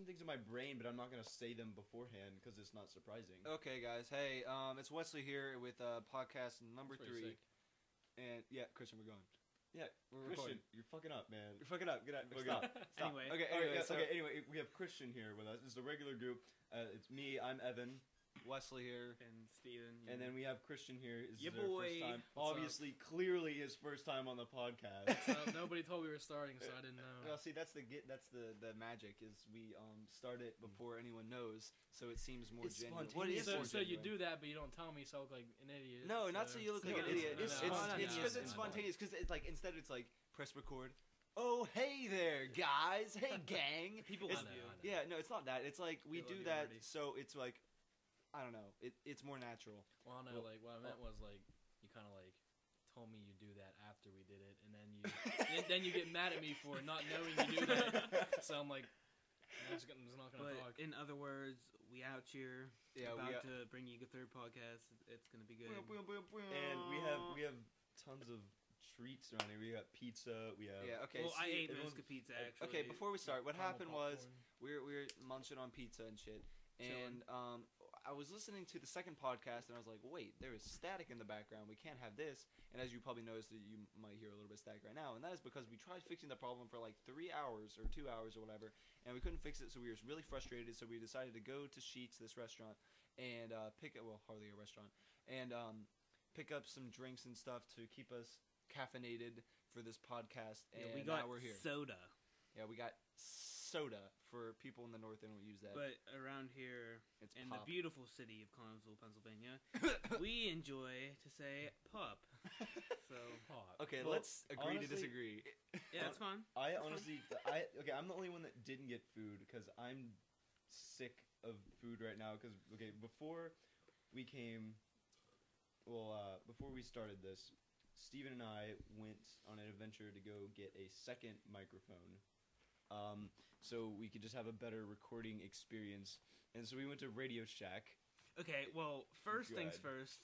some things in my brain, but I'm not gonna say them beforehand because it's not surprising. Okay, guys. Hey, it's Wesley here with podcast number 3. And yeah, Christian, we're going. Yeah, We're Christian, recording. you're fucking up, man. You're fucking up. Get out. Stop. Stop. Anyway. Okay. Anyway, we have Christian here with us. This is a regular group. It's me. I'm Evan. Wesley here. And Steven. And then we have Christian here. This Yeah, is our boy. first time. What's Obviously, clearly his first time on the podcast. Nobody told we were starting, so I didn't know. Well, see, that's the magic is we start it before anyone knows, so it seems more It's genuine. spontaneous. What is So more you genuine? do that, but you don't tell me, so I look like an idiot. No, not so you look like an idiot. It's because it's spontaneous. Because instead it's like press record. Oh, hey there, guys. Hey, gang. People It's- love you. Yeah, no, it's not that. It's like we They love do you that, already. so it's like I don't know. It's more natural. Well, no, like what I meant was like you kind of like told me you do that after we did it, and then you then you get mad at me for not knowing you do that. So I'm like, I'm just not gonna But talk. in other words, we out here Yeah, about to bring you a third podcast. It's gonna be good. And we have tons of treats around here. We got pizza. We have Yeah. Okay. Well, I ate everyone- Moska pizza actually. Okay, before we start, what Caramel happened was popcorn. we were munching on pizza and shit, and I was listening to the second podcast, and I was like, wait, there is static in the background. We can't have this. And as you probably noticed, you might hear a little bit of static right now, and that is because we tried fixing the problem for like 3 hours or 2 hours or whatever, and we couldn't fix it, so we were really frustrated. So we decided to go to Sheets, this restaurant, and pick up, well, hardly a restaurant, and pick up some drinks and stuff to keep us caffeinated for this podcast. And we got now we're here. soda, Yeah, we got soda for people in the north. They don't use that. but around here It's in pop. the beautiful city of Connellsville, Pennsylvania, we enjoy to say pop. So Hot. Okay, Well, let's agree to honestly- disagree. yeah, it's fun. I honestly, I'm the only one that didn't get food because I'm sick of food right now. Because before we came, before we started this, Steven and I went on an adventure to go get a second microphone, so we could just have a better recording experience. And so we went to Radio Shack. Okay, well, first things Good. first.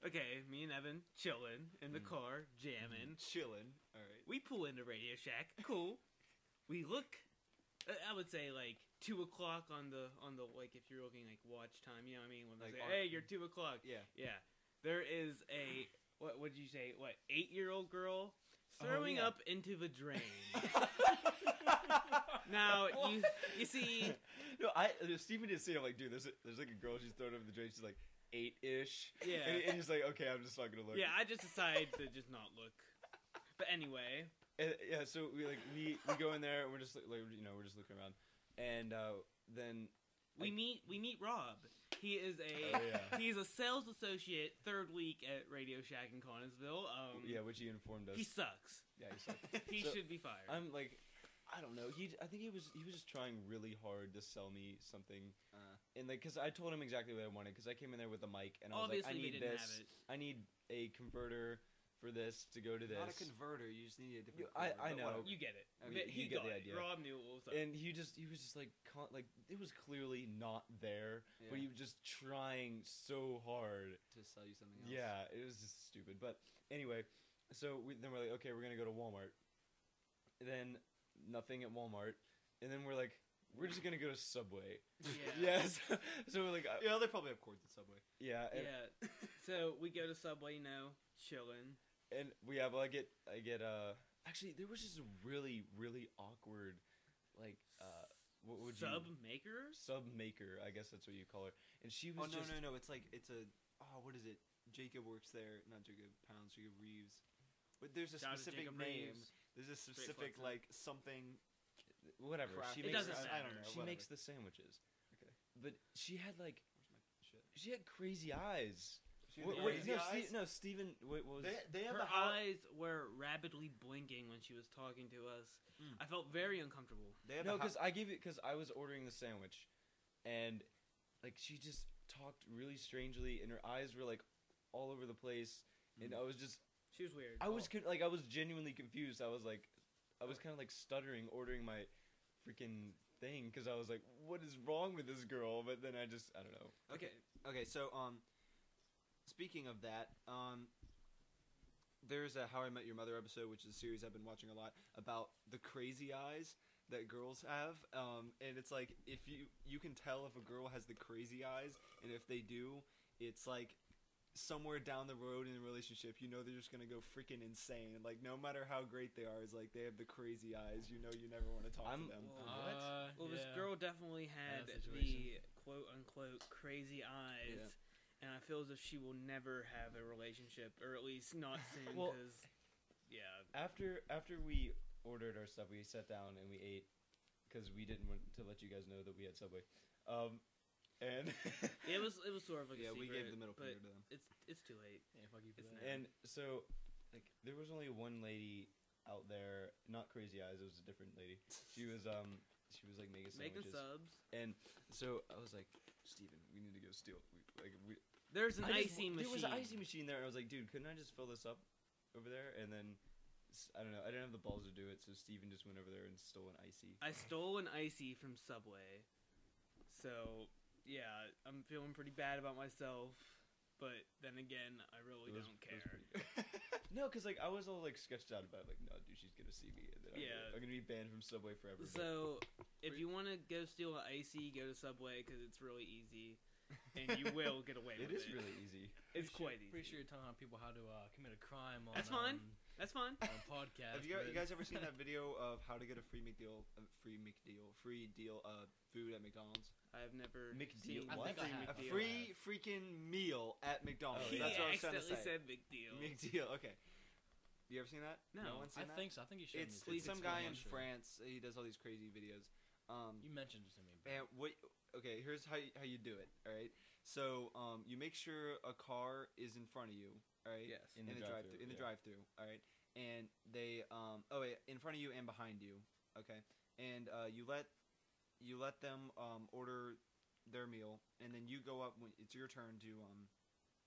Okay, me and Evan chilling in the car, jamming. Chilling. All right. We pull into Radio Shack. Cool. We look. I would say like 2 o'clock on the like if you're looking like watch time. You know what I mean? When they Like say, our- "Hey, you're 2 o'clock." Yeah. Yeah. There is a what would you say? What 8-year-old girl throwing yeah. up into the drain. Now you see. No, Steven did say, I'm like, dude, there's like a girl, she's thrown up in the drain, she's like 8-ish. Yeah. And he's like, okay, I'm just not gonna look. Yeah, I just decided to just not look. But anyway, And, yeah, so we go in there and we're just like we're just looking around, and then we meet Rob. He is Oh, yeah. he's a sales associate, third week at Radio Shack in Connellsville. which he informed us. He sucks. Yeah, he sucked. He So, should be fired. I'm like, I don't know. I think he was just trying really hard to sell me something, and like, cause I told him exactly what I wanted, cause I came in there with a mic, and I was Obviously, like, I we need didn't this. have it. I need a converter for this to go to this. Not a converter. You just need a different. I converter, but know. whatever. You get it. Okay, He you get got the it. idea. Rob knew what was up. And he was just like it was clearly not there, but he was just trying so hard. To sell you something else. Yeah, it was just stupid. But anyway, so then we're like, okay, we're gonna go to Walmart. And then nothing at Walmart, and then we're like, we're just gonna go to Subway. Yeah. Yes. So we're like, Yeah, they probably have cords at Subway. yeah, and, Yeah. So we go to Subway, chilling. and I get actually there was just a really awkward like what would Sub you maker? sub maker, I guess that's what you call her, and she Oh was no just no no! It's a what is it? Jacob works there. Not Jacob Pounds. Jacob Reeves. But there's a Shout out to specific Jacob name. Reeves. There's a Straight specific flexing. like something. whatever. Crap. She It makes doesn't the, matter. I don't know. She whatever. makes the sandwiches. Okay. But she had like Where's my shit? she had crazy eyes. She had Wait, the wait, crazy eyes? No, Steven. What was? They have Her a house. eyes were rapidly blinking when she was talking to us. Mm. I felt very uncomfortable. They have No, a because I was ordering the sandwich, and like she just talked really strangely, and her eyes were like all over the place, and I was just She was weird. I was I was genuinely confused. I was kind of like stuttering ordering my freaking thing because I was like, what is wrong with this girl? But then I don't know. Okay. So speaking of that, there's a How I Met Your Mother episode, which is a series I've been watching a lot, about the crazy eyes. that girls have, and it's like if you can tell if a girl has the crazy eyes, and if they do, it's like somewhere down the road in a relationship, you know they're just gonna go freaking insane. Like no matter how great they are, it's like they have the crazy eyes. You know you never want to talk to them. Well, this girl definitely had Bad the situation. quote unquote crazy eyes, and I feel as if she will never have a relationship, or at least not soon. Well, Because After we ordered our stuff, we sat down and we ate because we didn't want to let you guys know that we had Subway. And it was sort of like a we secret, gave the middle but finger to them. it's too late. Yeah, fuck you for It's that. not. and so like there was only one lady out there, not crazy eyes. It was a different lady. She was like making Making sandwiches. subs. And so I was like, Steven, we need to go steal. There's an icy There was machine. an icy machine there. I was like, dude, couldn't I just fill this up over there? And then I don't know. I didn't have the balls to do it, so Steven just went over there and stole an icy. I stole an icy from Subway. So yeah, I'm feeling pretty bad about myself. But then again, I really It was- don't it was care. pretty good. No, because like I was all like sketched out about it, like, no, dude, she's gonna see me, and then I'm gonna be banned from Subway forever. but- So if you want to go steal an icy, go to Subway because it's really easy, and you will get away It with is it. really easy. It's quite easy. Pretty sure you're telling people how to commit a crime on That's fine. That's fine. on podcast. Have you guys ever seen that video of how to get a free deal food at McDonald's? I have never McDeal- seen what? I think I have. A McDeal. free freaking meal at McDonald's. Oh, yeah. That's what I was trying to accidentally say. said McDeal. McDeal. Okay. You ever seen that? No. one's seen I that? think so. I think you showed It's me. some It's guy one in show. France. He does all these crazy videos. You mentioned it to me. but- And what? Okay, here's how you do it. All right. So you make sure a car is in front of you. All right. Yes. In the drive-through. In the drive-through. All right. And they in front of you and behind you. Okay. And you let them order their meal, and then you go up when it's your turn to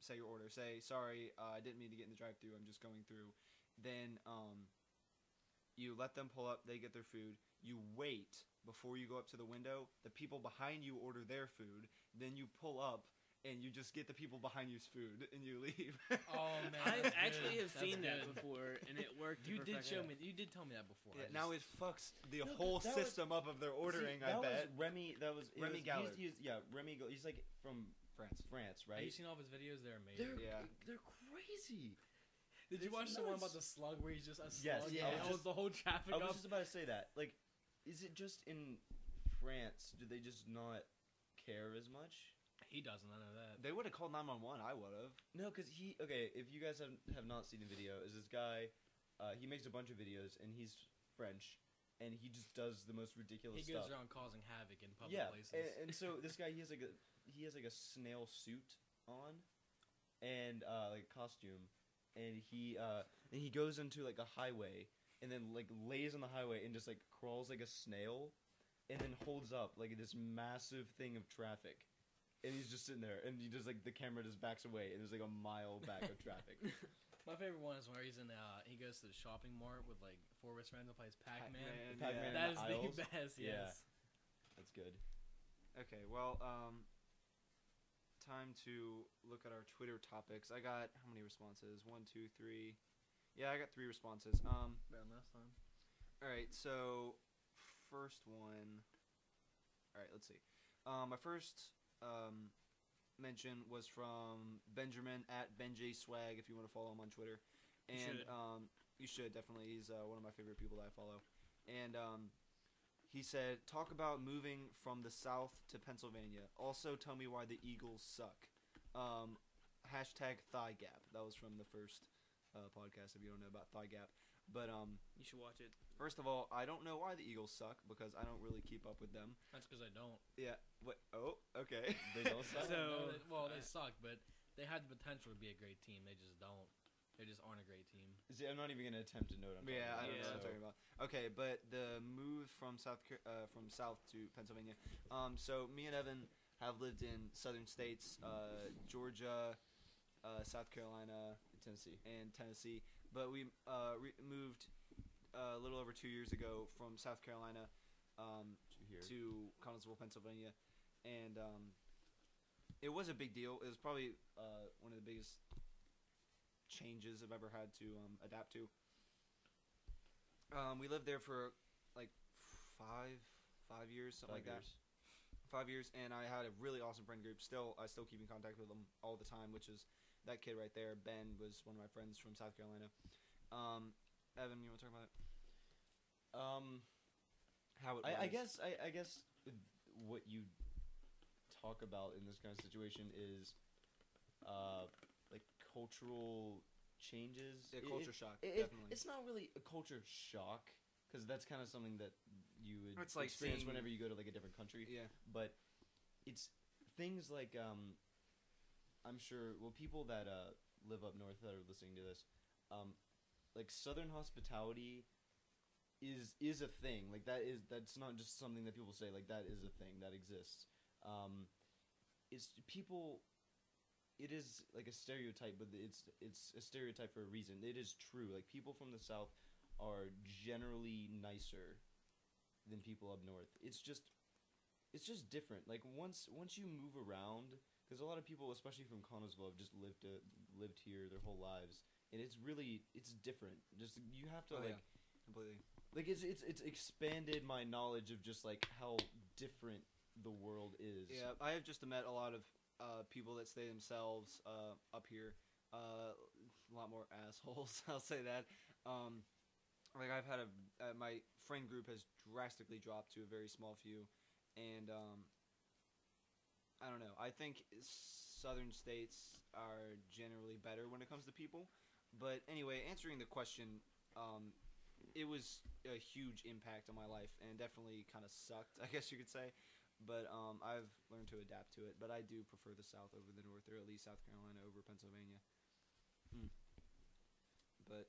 say your order. Say, sorry, I didn't mean to get in the drive-through. I'm just going through. Then you let them pull up. They get their food. You wait before you go up to the window. The people behind you order their food. Then you pull up, and you just get the people behind you's food, and you leave. Oh man, I that's actually good. have That's seen that good. before, and it worked. to You did perfection. show me. You did tell me that before. Yeah, I now just- it fucks the No, whole that was- system up of their ordering. See, I that bet. was Remy. That was Remy Gallard. Remy. He's like from France, Have you right? seen all of his videos? They're amazing. They're crazy. Did you It's watch the one about nuts. the slug where he's just a Yes, slug? yeah, that I was holds just- the whole traffic I was up. just about to say that. Like, is it just in France? Do they just not care as much? He doesn't. I know that. They would have called 911. I would have. No, because if you guys have not seen the video, is this guy, he makes a bunch of videos, and he's French, and he just does the most ridiculous He goes stuff. around causing havoc in public Yeah, places. and so this guy, he has like a snail suit on, and like a costume, and he goes into like a highway, and then like lays on the highway and just like crawls like a snail, and then holds up like this massive thing of traffic. And he's just sitting there, and he just like the camera just backs away, and there's like a mile back of traffic. My favorite one is where he's in. He goes to the shopping mart with like 4 of his friends and plays Pac-Man. Pac-Man, Pac-Man That in is the aisles. the best. Yeah. Yes. That's good. Okay, well, time to look at our Twitter topics. I got how many responses? 1, 2, 3. Yeah, I got 3 responses. Better than last time. All right. So, first one. All right, let's see. My first mention was from Benjamin at BenJSwag. If you want to follow him on Twitter, You and should. you should definitely. He's one of my favorite people that I follow, and he said, "Talk about moving from the South to Pennsylvania. Also, tell me why the Eagles suck." Hashtag thigh gap. That was from the first podcast. If you don't know about thigh gap, but You should watch it. first of all, I don't know why the Eagles suck because I don't really keep up with them. That's because I don't. Yeah. What? Oh, okay. They don't suck? So- They suck, but they had the potential to be a great team. They just don't. They just aren't a great team. See, I'm not even gonna attempt to know what I'm talking Yeah, I about. don't know what I'm so- talking about. Okay, but the move from South to Pennsylvania. So me and Evan have lived in southern states, Georgia, South Carolina, and Tennessee. But we moved a little over 2 years ago from South Carolina Here. to Connellsville, Pennsylvania, and it was a big deal. It was probably one of the biggest changes I've ever had to adapt to. We lived there for like 5 years, something like that. 5 years, and I had a really awesome friend group. I still keep in contact with them all the time, which is that kid right there. Ben was one of my friends from South Carolina. Evan, you want to talk about it? How it was? I guess what you talk about in this kind of situation is like cultural changes. Yeah, culture shock, definitely. It's not really a culture shock, because that's kind of something that you would It's like experience seeing- whenever you go to like a different country. Yeah. But it's things like I'm sure people that live up north that are listening to this, like Southern hospitality is a thing. Like that's not just something that people say. Like that is a thing that exists. It's people. It is like a stereotype, but it's a stereotype for a reason. It is true. Like people from the South are generally nicer than people up north. It's just different. Like once you move around, because a lot of people, especially from Connellsville, have just lived here their whole lives, and it's different. Just you have to completely. Like it's expanded my knowledge of just like how different the world is. Yeah, I have just met a lot of people that stay themselves up here. A lot more assholes, I'll say that. Like I've had my friend group has drastically dropped to a very small few, and I don't know. I think southern states are generally better when it comes to people. But anyway, answering the question, it was a huge impact on my life, and definitely kind of sucked, I guess you could say. But I've learned to adapt to it. But I do prefer the South over the North, or at least South Carolina over Pennsylvania. But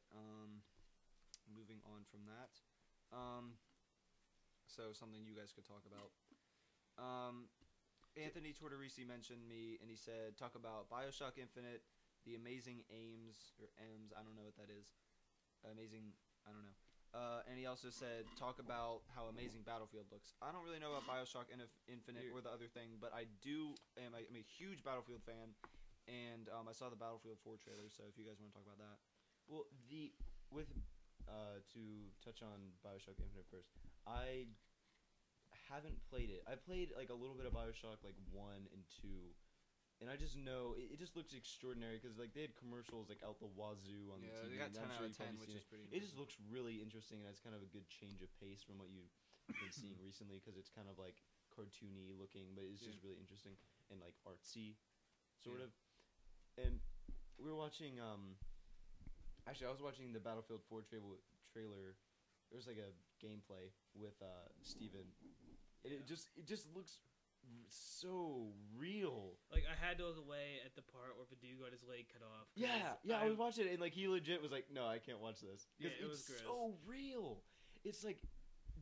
moving on from that, so something you guys could talk about. Anthony Tortorisi mentioned me, and he said, talk about BioShock Infinite, the amazing aims, or M's, I don't know what that is. Amazing, I don't know. And he also said, talk about how amazing Battlefield looks. I don't really know about BioShock Infinite or the other thing, but I'm a huge Battlefield fan, and I saw the Battlefield 4 trailer, so if you guys want to talk about that. Well, to touch on BioShock Infinite first, I haven't played it. I played like a little bit of BioShock like 1 and 2, and I just know it just looks extraordinary because like they had commercials like out the wazoo on the TV. Yeah, they got 10 I'm out sure of 10, which is pretty It just looks really interesting, and it's kind of a good change of pace from what you've been seeing recently, because it's kind of like cartoony looking, but it's just really interesting and like artsy, sort of. And we were watching actually I was watching the Battlefield 4 trailer. There was like a gameplay with Steven. And it just looks so real. Like I had to look away at the part where the dude got his leg cut off. Yeah, I was watching it, and like he legit was like, "No, I can't watch this." Yeah, it it's was gross. so real. It's like,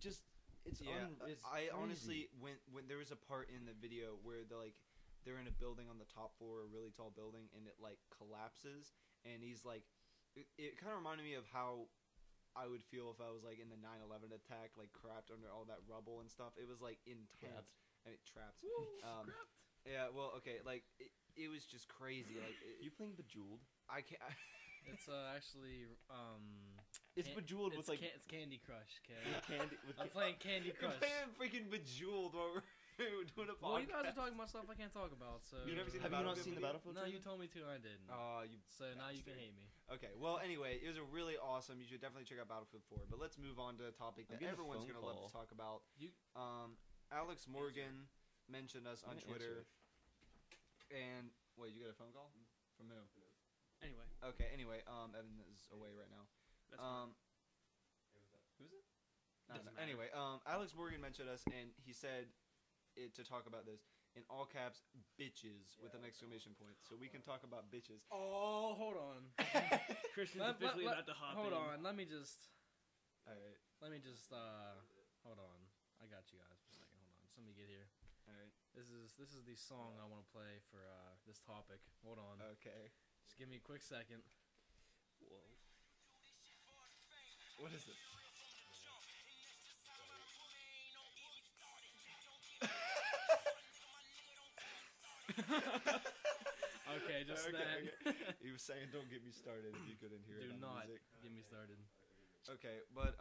just it's it's I crazy. honestly when there was a part in the video where they're in a building on the top floor, a really tall building, and it like collapses, and he's like, it kind of reminded me of how I would feel if I was like in the 9/11 attack, like trapped under all that rubble and stuff. It was like intense. Trapped. Trapped. Yeah. Well, okay. Like it was just crazy. Like You playing Bejeweled? I can't. It's actually It's Bejeweled with like it's Candy Crush. Okay, I'm with playing Candy You're Crush. playing freaking Bejeweled while we're doing a podcast. Well, you guys are talking about stuff I can't talk about. So You never seen Have the you not Battlefield seen the video? Battlefield? No, trailer? you told me to, and I didn't. You. So now you can bastard. hate me. Okay. Well, anyway, it was a really awesome. You should definitely check out Battlefield 4. But let's move on to a topic I'm that getting a everyone's phone gonna love to call. talk about. You- Alex Morgan mentioned us on I'm gonna Twitter, answer and wait, you got a phone call from who? Anyway, Okay. Anyway, Evan is away right now. that's fine. Who's it? Doesn't matter. Anyway, Alex Morgan mentioned us, and he said to talk about this in all caps, bitches with an exclamation point. So we can talk about bitches. Oh, hold on. Christian's officially about to hop Hold in. on. Let me just. All right. Hold on. I got you guys for a second. Hold on. Just let me get here. All right. This is the song I want to play for this topic. Hold on. Okay. Just give me a quick second. Whoa. What is it? Okay, just Okay, that. okay. He was saying, "Don't get me started." If you couldn't hear Do it on not music. get me started. Okay, but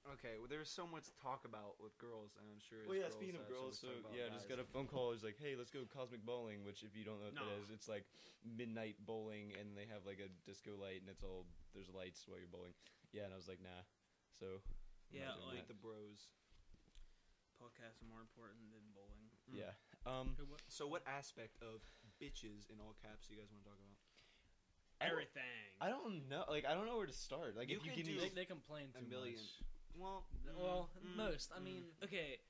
Okay, well, there's so much to talk about with girls, and I'm sure. Well, yeah. as Speaking of girls, so so let's talk about yeah, just guys. got a phone call. It was like, hey, let's go cosmic bowling. Which, if you don't know what No. that is, it's like midnight bowling, and they have like a disco light, and it's all there's lights while you're bowling. Yeah, and I was like, nah. So I'm Yeah, not doing With that. the bros. Podcasts are more important than bowling. Yeah. So, what aspect of bitches in all caps do you guys want to talk about? Everything. I don't know. Like, I don't know where to start. Like, You if you can give do me, They complain A too million. much. Well, Most. I mean, Okay,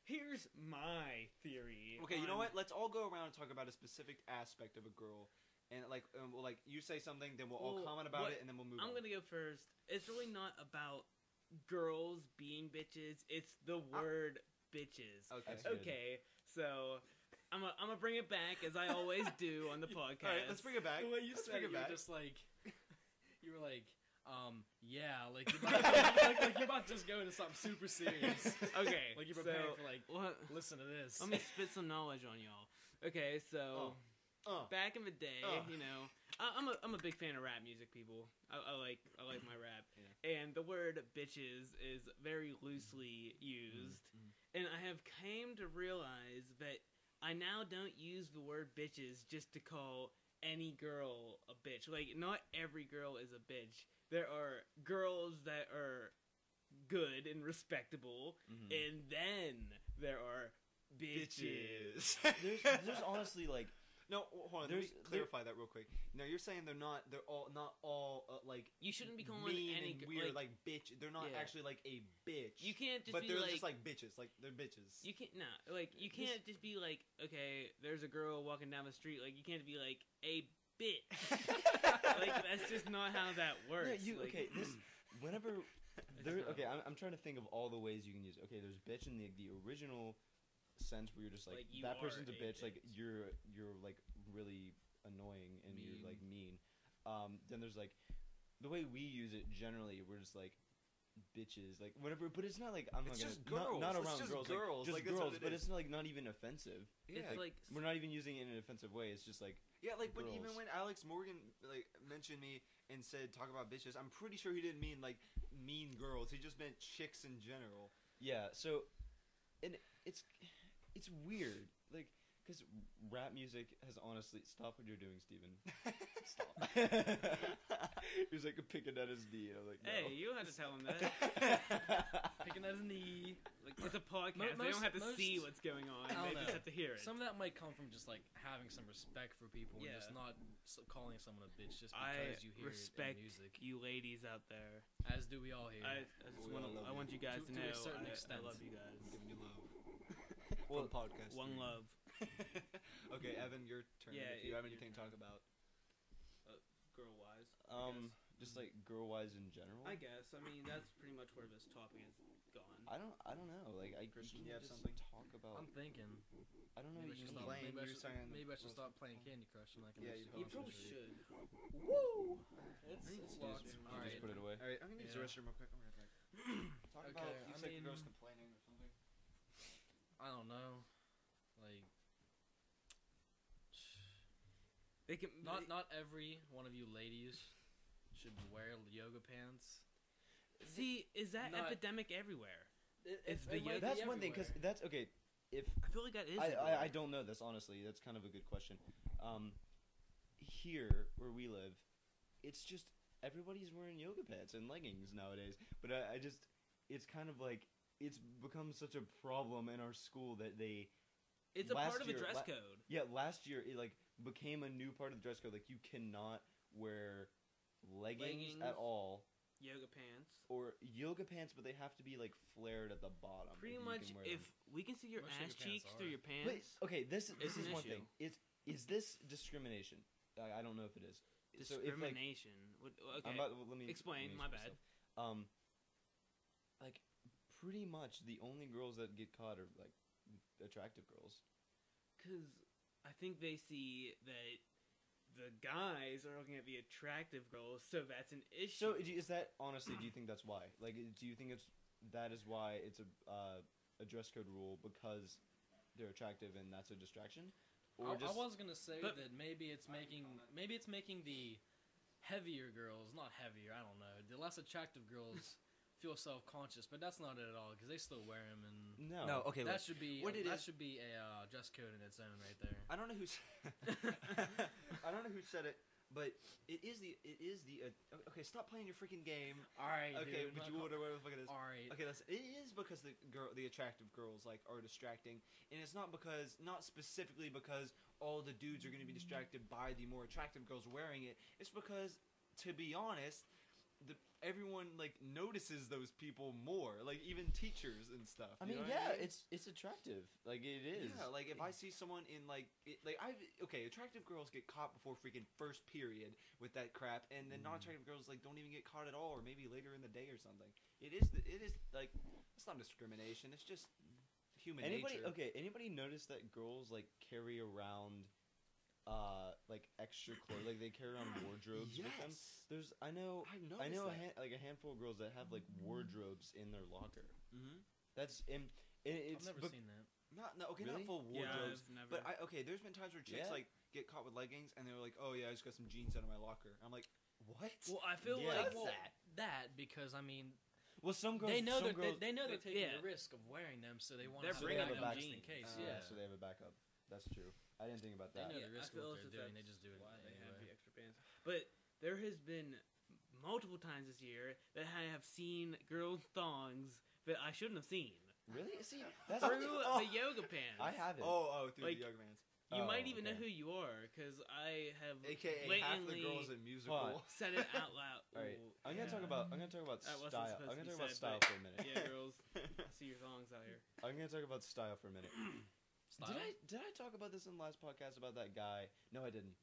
here's my theory. okay. You know on- what? Let's all go around and talk about a specific aspect of a girl, and well, like you say something, then we'll all Well, comment about what- it, and then we'll move I'm on. gonna go first. It's really not about girls being bitches. It's the word bitches. Okay. That's good. Okay, so I'm gonna bring it back as I always do on the podcast. All right, let's bring it back. the way you Let's said bring it, it you were back. just like, you were like, yeah, like you're about, like you're about to just go into something super serious. Okay, Like you're preparing so, for like, what? listen to this. Let me spit some knowledge on y'all. Okay, so back in the day, you know, I'm a big fan of rap music. People, I like my rap, and the word bitches is very loosely used, and I have came to realize that I now don't use the word bitches just to call any girl a bitch. Like, not every girl is a bitch. There are girls that are good and respectable, and then there are bitches. there's honestly like No, hold on. Let me There's- clarify that real quick. Now you're saying they're not all like You shouldn't be calling mean any and gr- weird like, bitch. They're not Yeah. actually like a bitch. you can't just but be they're like, just like bitches. Like they're bitches. you can't you can't just be like, okay, there's a girl walking down the street. Like, you can't be like a bitch. Like, that's just not how that works. Yeah, Like, okay. This whenever there. not- Okay, I'm trying to think of all the ways you can use it. Okay, there's bitch in the original sense where you're just like, Like, you that are person's a a bitch. Like bitch. you're like really annoying and you're Mean. like mean. Then there's like the way we use it generally. We're just like bitches, like whatever. But it's not like I'm It's not just gonna girls. not It's around just girls. girls. Like, Like, just that's what girls. it But is. it's like not even offensive. it's Yeah. like We're not even using it in an offensive way. It's just like Yeah, like when even girls. when Alex Morgan like mentioned me and said talk about bitches, I'm pretty sure he didn't mean like mean girls. He just meant chicks in general. yeah. So, and it's weird, like. Because rap music has honestly... Stop what you're doing, Steven. Stop. He was like picking at his knee, and I'm like, no. hey, you don't have to tell him that. Picking at his knee. Like, it's a podcast. They don't have to see what's going on. I don't They just know. have to hear it. Some of that might come from just like having some respect for people and Yeah. just not calling someone a bitch just I because you hear respect it in music. you ladies out there. As do we all here. I just We want all love I want you guys To- to to a know certain I extent. love you guys. Giving you love. Well, From podcast. One three. love. Okay, Evan, your turn. Yeah, if you have your anything to turn. talk about. Girl wise. just like girl-wise in general. I guess. I mean, that's pretty much where this topic has gone. I don't know. Like, Christian, you you can't have just something? talk about. I'm thinking. I don't know. Maybe I You should mean. stop. playing, Maybe I you're should, saying maybe I should most- stop playing Candy Crush and I can. Yeah, just- you You probably should. Woo! It's Just, locked. just Alright. put it away. All right, I'm gonna use the Yeah. restroom real quick. I'm right back. Talk Okay, about you I said mean- girls complaining or something. I don't know. Like, They can not every one of you ladies should wear yoga pants. see. Is that Not- epidemic everywhere? It's the yoga- That's one thing, because that's okay. If I feel like that is. I everywhere. don't know this honestly. That's kind of a good question. Here where we live, it's just everybody's wearing yoga pants and leggings nowadays. But I just, it's kind of like it's become such a problem in our school that they. It's a last part of a year- dress code. Yeah, last year it like became a new part of the dress code. Like you cannot wear leggings Leggings. at all Yoga pants. or yoga pants, but they have to be like flared at the bottom. Pretty if you much, can wear if them. we can see your Most ass yoga pants cheeks are. through your But, pants, okay, this It's is an one issue. thing. Is this discrimination? I don't know if it is. So if like discrimination. Okay, I'm about, let me explain. let me My express bad. myself. Like pretty much the only girls that get caught are like attractive girls. Because I think they see that the guys are looking at the attractive girls, so that's an issue. So is that honestly? Do you think that's why? Like, do you think that is why it's a dress code rule because they're attractive and that's a distraction? Or I was gonna say But- that maybe it's making the heavier girls, not heavier, I don't know, the less attractive girls feel self-conscious, but that's not it at all because they still wear them, and No, okay. that should be should be a dress code in its own right there. I don't know who's. I don't know who said it, but it is the. Okay, stop playing your freaking game. All right. Okay, dude, but you whatever the fuck it is. All right. Okay, it is because the attractive girls like are distracting, and it's not specifically because all the dudes are going to be distracted by the more attractive girls wearing it. It's because, to be honest, everyone like notices those people more, like even teachers and stuff. I mean, yeah, it's attractive. Like it is. Yeah, like if I see someone in attractive girls get caught before freaking first period with that crap, and then non-attractive girls like don't even get caught at all, or maybe later in the day or something. It is like it's not discrimination. It's just human nature. Okay, anybody notice that girls like carry around like extra clothes, like they carry around wardrobes with them? I know a handful of girls that have like wardrobes in their locker. Mm-hmm. It's I've never seen that. Not really? full wardrobes. Yeah, but there's been times where chicks like get caught with leggings and they're like, oh yeah, I just got some jeans out of my locker. I'm like, what? Well, I feel Yeah. like That because I mean well, some girls they know some girls, they're taking the risk of wearing them, so they want to bringing bring them them just in jeans. case. so they have a backup. That's true. I didn't think about They that. know the risk I of feel what as they're if doing. They just do it why they have anyway. the extra pants. But there has been multiple times this year that I have seen girls' thongs that I shouldn't have seen. Really? See, that's Through the yoga pants. I haven't. Through Like, the yoga pants. You might even okay. know who you are, because I have AKA half the blatantly girls in musical. said it out loud. All right, Ooh, I'm gonna talk about That wasn't style. supposed I'm to gonna be talk about said, style but- for a minute. yeah, girls, I see your thongs out here. I'm gonna talk about style for a minute. Style? Did I talk about this in the last podcast about that guy? No, I didn't.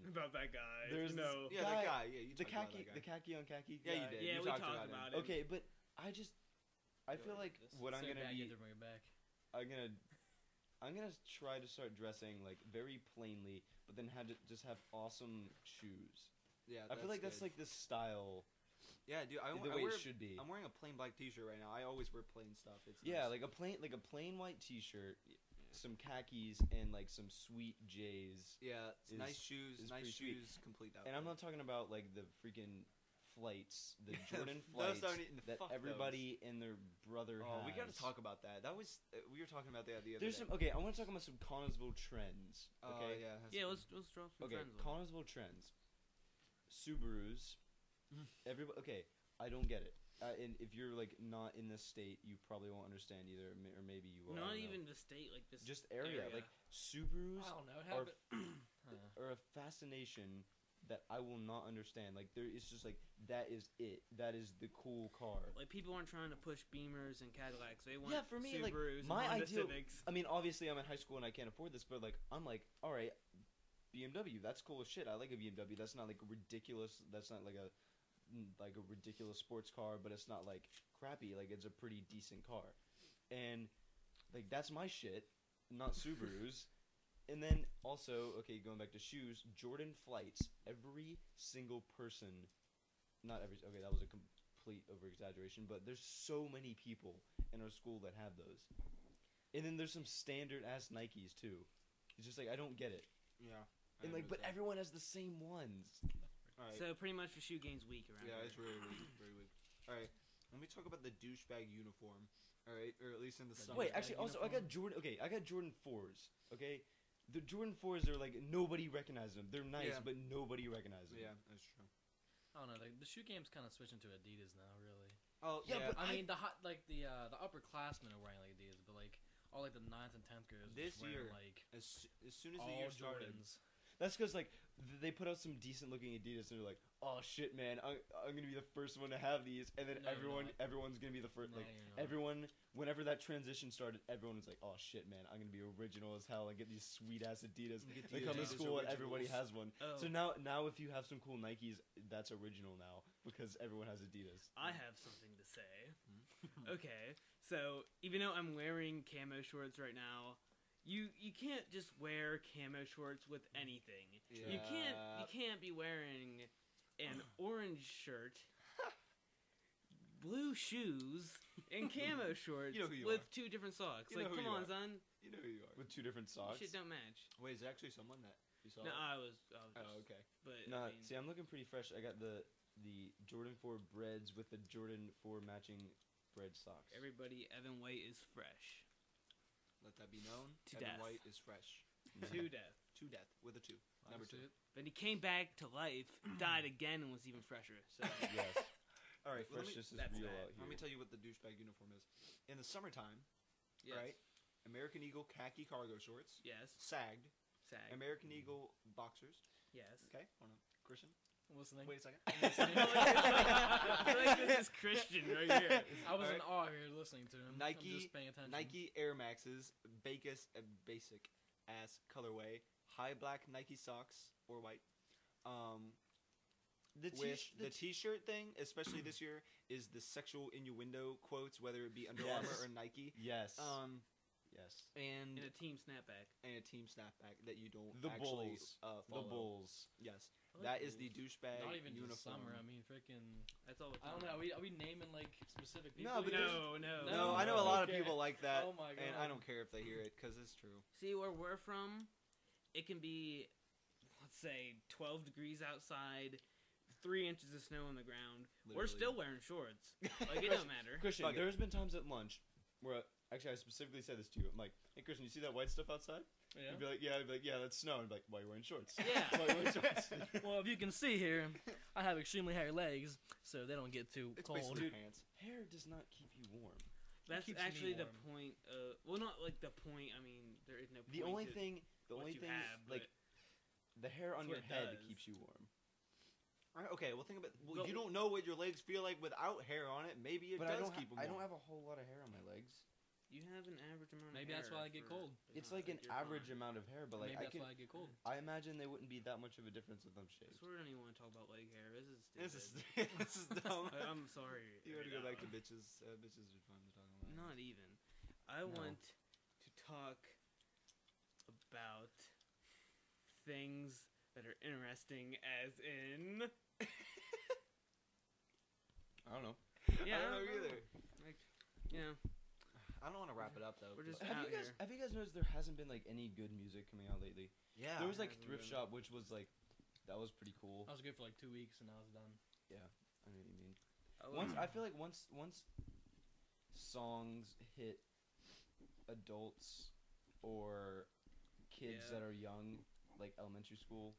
About that guy. There's no. Yeah, that guy. Yeah, you The talked about khaki, that guy. the khaki on khaki. Yeah, you guy. did. Yeah, You we talked talked about about it. Okay, but I feel like what I'm So gonna bad you be, have to bring it back. I'm gonna try to start dressing like very plainly, but then just have awesome shoes. Yeah, I feel like that's good. like the style, Yeah, dude. the way it should be. I'm wearing a plain black T-shirt right now. I always wear plain stuff. It's Yeah, nice. like a plain white T-shirt, some khakis, and like some sweet J's. it's nice shoes. is Nice pretty sweet. shoes. Complete that. And I'm not talking about like the freaking flights, the Jordan Those flights aren't even- that fuck everybody and their brother has. we gotta talk about that. That was we were talking about that the other There's day. some okay. I want to talk about some Connorsville trends. Okay. Yeah. Yeah, let's draw some Okay. friends. Connorsville trends. Subarus. Everybody. Okay. I don't get it. And if you're like not in this state, you probably won't understand either, or maybe you will. I Not don't know. even the state, like this. Just area. Like Subarus I don't know. are a fascination that I will not understand. Like it's just like that is it. That is the cool car. Like people aren't trying to push Beamers and Cadillacs. They want For me, like Subarus my and Honda ideal. Civics. I mean, obviously, I'm in high school and I can't afford this, but like, I'm like, all right, BMW. That's cool as shit. I like a BMW. That's not like ridiculous. That's not like a ridiculous sports car, but it's not like crappy. Like it's a pretty decent car, and like that's my shit, not Subarus. And then also, okay, going back to shoes, Jordan flights. Every single person, not every. Okay, that was a complete over exaggeration, but there's so many people in our school that have those. And then there's some standard ass Nikes too. It's just like I don't get it. Yeah. And like, but everyone has the same ones. All right. So pretty much the shoe game's weak around Yeah, here. it's really weak. Very weak. All right. Let me talk about the douchebag uniform. All right, or at least in the summer. Wait, actually, also I got Jordan. Okay, I got Jordan 4s. Okay, the Jordan 4s are like nobody recognizes them. They're nice, Yeah. but nobody recognizes them. Yeah, that's true. I don't know. The shoe game's kind of switching to Adidas now, really. Oh Yeah, but I mean, the upperclassmen are wearing like Adidas, but like all like the 9th and 10th graders This just wearing, year, like as soon as the all year started, Jordans. That's because like they put out some decent looking Adidas, and they're like, "Oh shit, man, I'm gonna be the first one to have these," and then No, you're not. everyone's gonna be the first. No, Like you're not. everyone, whenever that transition started, everyone was like, "Oh shit, man, I'm gonna be original as hell and get these sweet ass Adidas." Get They the come to Adidas school and everybody originals. has one. Oh, So now if you have some cool Nikes, that's original now because everyone has Adidas. I have something to say. Okay, so even though I'm wearing camo shorts right now, you can't just wear camo shorts with anything. You can't be wearing an orange shirt, blue shoes, and camo shorts You know who you with are. 2 different socks. You know Like, who come you on, are. son. You know who you are. With 2 different socks. Shit don't match. Wait, is there actually someone that you saw? No, I was Oh, just, okay. but No, I mean, see, I'm looking pretty fresh. I got the the Jordan 4 breads with the Jordan 4 matching bread socks. Everybody, Evan White is fresh. Let that be known. To Evan death. White is fresh. To death. To death with a 2. Number 2. But he came back to life, died again, and was even fresher. So Yes. All right, Well, freshness is that's real that. out here. Let me tell you what the douchebag uniform is. In the summertime, yes. right? American Eagle khaki cargo shorts, Yes. sagged. Sag. American Eagle boxers. Yes. Okay, hold on. Christian, I'm listening. wait a second. I feel like this is Christian right here. I was All in awe here listening to him. I'm Nike- just paying attention. Nike Air Maxes, basic ass colorway, high black Nike socks or white. The T-shirt thing, especially this year, is the sexual innuendo quotes, whether it be Under Yes. Armour or Nike. Yes. Yes. And In a team snapback. a team snapback that you don't The actually Bulls. follow. The Bulls. Yes, I like that the is the Bulls. douchebag Not even uniform. just summer. I mean, freaking. That's all. I don't know. Are we naming like specific people? No, but here? No, no. No, I know a lot of Okay. people like that, Oh my god. and I don't care if they hear it because it's true. See where we're from, it can be, let's say, 12 degrees outside, 3 inches of snow on the ground. We're Literally. still wearing shorts. Like, it don't matter. Christian, Fuck it. there's been times at lunch where actually I specifically said this to you. I'm like, hey Christian, you see that white stuff outside? Yeah. You'd be like, yeah. I'd be like, yeah, that's snow. And I'd be like, why are you wearing shorts? Yeah. Why are you wearing shorts? Well, if you can see here, I have extremely hairy legs, so they don't get too It's cold. basically Dude. pants. Hair does not keep you warm. That's keeps me actually the warm. point. Well, not like the point. I mean, there is no point. The only to thing, what you have, like the hair on That's your what it head does. keeps you warm. All right, okay, well think about. Well, But- you don't know what your legs feel like without hair on it. Maybe it But I does don't. keep them I don't warm. have a whole lot of hair on my legs. You have an average amount Maybe of hair. that's why I get cold. It's like an you're average fine. amount of hair, but like Maybe I that's can. why I get cold. I imagine they wouldn't be that much of a difference with them I shaved. swear I don't even want to talk about leg hair. This is This stupid. is this is dumb. I'm sorry. You want to right go back now. to bitches? Bitches are fun to talk about. Not even. I No. want to talk about things that are interesting, as in. I don't know. Yeah, I don't know either. Like, you know, I don't want to wrap it up though. We're just- but- Have out you guys here. have you guys noticed there hasn't been like any good music coming out lately? yeah. There was like hasn't Thrift been- Shop, which was like that was pretty cool. I was good for like 2 weeks, and now it's done. I know what you mean. I Once love- I feel like once songs hit adults or kids Yeah. that are young, like elementary school,